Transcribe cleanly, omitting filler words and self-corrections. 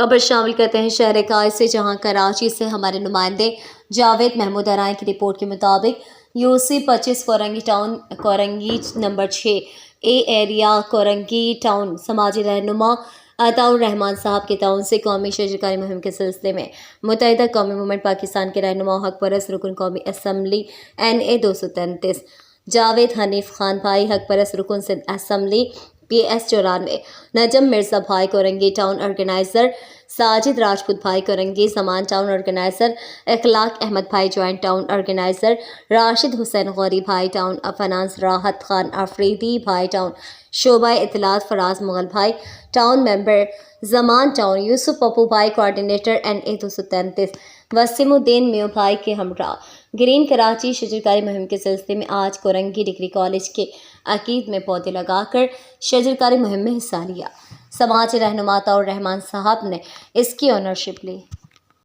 خبر شامل کرتے ہیں شہر قائد سے، جہاں کراچی سے ہمارے نمائندے جاوید محمود ارائیں کی رپورٹ کے مطابق UC 25 Korangi town Korangi number 6 اے ایریا کورنگی ٹاؤن سماجی رہنما عطاء الرحمان صاحب کے تعاون سے قومی شجرکاری مہم کے سلسلے میں متحدہ قومی موومنٹ پاکستان کے رہنما حق پرست رکن قومی اسمبلی NA 233 جاوید حنیف خان بھائی، حق پرست رکن سندھ اسمبلی PS 94 نجم مرزا بھائی کورنگی ٹاؤن آرگنائزر، ساجد راجپوت بھائی کورنگی زمان ٹاؤن آرگنائزر، اخلاق احمد بھائی جوائنٹ ٹاؤن آرگنائزر، راشد حسین غوری بھائی ٹاؤن فنانس، راحت خان آفریدی بھائی ٹاؤن شعبہ اطلاعات، فراز مغل بھائی ٹاؤن ممبر زمان ٹاؤن، یوسف پپو بھائی کوآرڈینیٹر NA 233 وسیم الدین میو بھائی کے ہمراہ گرین کراچی شجرکاری مہم کے سلسلے میں آج کورنگی ڈگری کالج کے عقید میں پودے لگا کر شجرکاری مہم میں حصہ لیا۔ سماجی رہنما عطاء الرحمان صاحب نے اس کی اونرشپ لی۔